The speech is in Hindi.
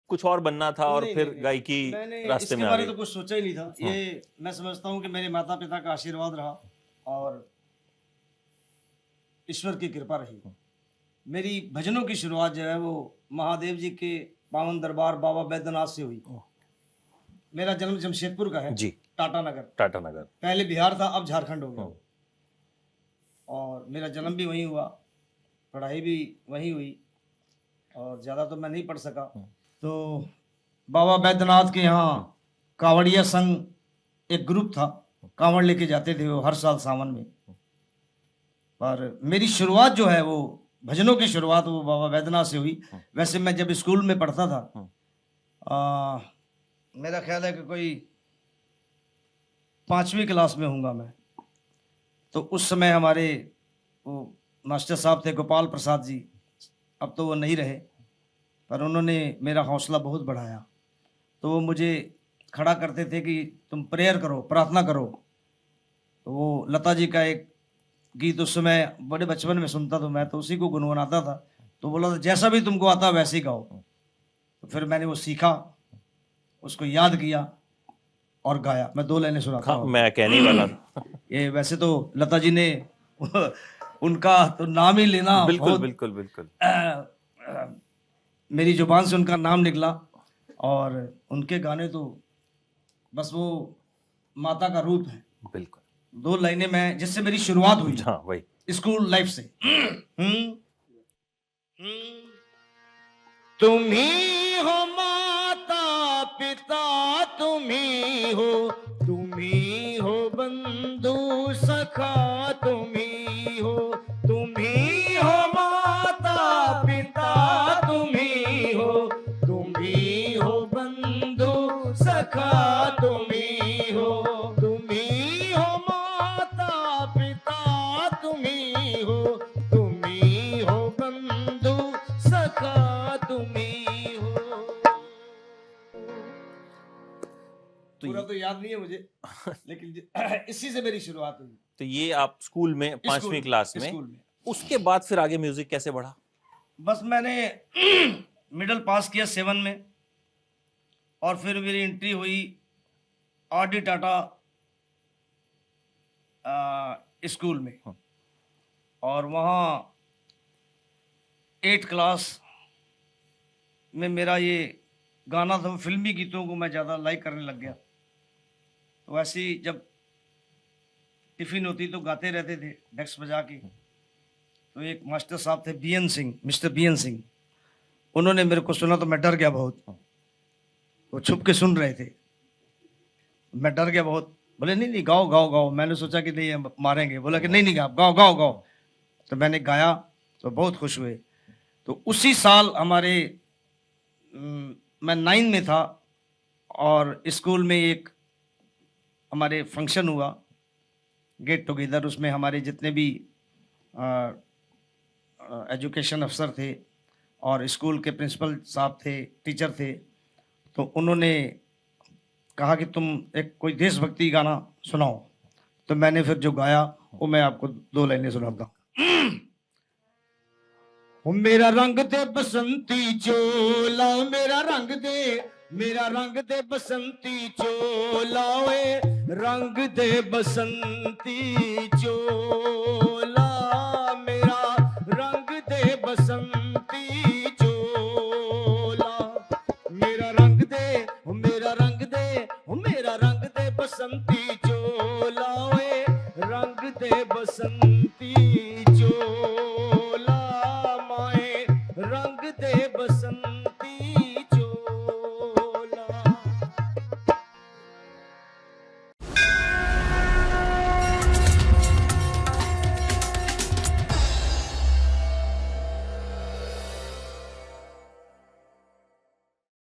कुछ और बनना था और नहीं, फिर नहीं, गायकी मैंने रास्ते इसके में आ बारे गई? तो कुछ सोचा ही नहीं था। ये मैं समझता हूँ कि मेरे माता पिता का आशीर्वाद रहा और ईश्वर की कृपा रही। मेरी भजनों की शुरुआत जो है वो महादेव जी के पावन दरबार बाबा बैद्यनाथ से हुई। मेरा जन्म जमशेदपुर का है, जी, टाटा नगर। टाटा नगर। पहले बिहार था, अब झारखंड हो गया। और मेरा जन्म भी वहीं हुआ, पढ़ाई भी वहीं हुई और ज़्यादा तो मैं नहीं पढ़ सका। तो बाबा बैद्यनाथ के यहाँ कांवड़िया संघ एक ग्रुप था, कांवड़ लेके जाते थे वो हर साल सावन में। पर मेरी शुरुआत जो है वो भजनों की शुरुआत वो बाबा बैद्यनाथ से हुई। वैसे मैं जब स्कूल में पढ़ता था, मेरा ख्याल है कि कोई 5वीं क्लास में हूँगा मैं, तो उस समय हमारे वो मास्टर साहब थे गोपाल प्रसाद जी, अब तो वो नहीं रहे, पर उन्होंने मेरा हौसला बहुत बढ़ाया। तो वो मुझे खड़ा करते थे कि तुम प्रेयर करो, प्रार्थना करो। तो वो लता जी का एक गीत उस समय बड़े बचपन में सुनता था मैं, तो उसी को गुनगुनाता था। तो बोला था जैसा भी तुमको आता वैसे ही गाओ। तो फिर मैंने वो सीखा, उसको याद किया और गाया। मैं 2 लाइनें सुनाता हूँ। मैं कहने ही वाला था। ये वैसे तो लता जी ने उनका तो नाम ही लेना बिल्कुल बहुत बिल्कुल बिल्कुल। मेरी जुबान से उनका नाम निकला और उनके गाने तो बस वो माता का रूप है। बिल्कुल 2 लाइनें मैं जिससे मेरी शुरुआत हुई हाँ वही। स्कूल लाइफ से। तुम ही हो माता पिता, तुम ही हो बंधु सखा, तुम ही हो माता पिता, तुम ही हो बंधु सखा, तुम ही हो माता पिता, तुम ही हो बंधु सखा, तुम ही हो। पूरा तो याद नहीं है मुझे, लेकिन इसी से मेरी शुरुआत हुई। तो ये आप स्कूल में 5वीं क्लास में, स्कूल में। उसके बाद फिर आगे म्यूजिक कैसे बढ़ा? बस मैंने मिडिल पास किया 7 में और फिर मेरी एंट्री हुई आर.डी. टाटा स्कूल में और वहाँ 8 क्लास में मेरा ये गाना था, फिल्मी गीतों को मैं ज़्यादा लाइक करने लग गया। तो ऐसे ही जब टिफ़िन होती तो गाते रहते थे डेस्क बजा के। तो एक मास्टर साहब थे BN Singh, mister BN Singh, उन्होंने मेरे को सुना तो मैं डर गया बहुत। वो छुप के सुन रहे थे, मैं डर गया बहुत। बोले नहीं नहीं गाओ गाओ गाओ। मैंने सोचा कि नहीं हम मारेंगे, बोला कि नहीं नहीं आप गाओ गाओ गाओ। तो मैंने गाया तो बहुत खुश हुए। तो उसी साल हमारे मैं 9 में था और स्कूल में एक हमारे फंक्शन हुआ गेट टुगेदर। उसमें हमारे जितने भी एजुकेशन अफसर थे और स्कूल के प्रिंसिपल साहब थे, टीचर थे, तो उन्होंने कहा कि तुम एक कोई देशभक्ति गाना सुनाओ। तो मैंने फिर जो गाया वो मैं आपको 2 लाइनें सुनाता हूँ। मेरा रंग दे बसंती चोला, मेरा रंग दे बसंती चोला, ओए रंग दे बसंती चोला, मेरा रंग दे बसंती चोला, मेरा रंग दे बसंती चोला, ओए रंग दे बसंती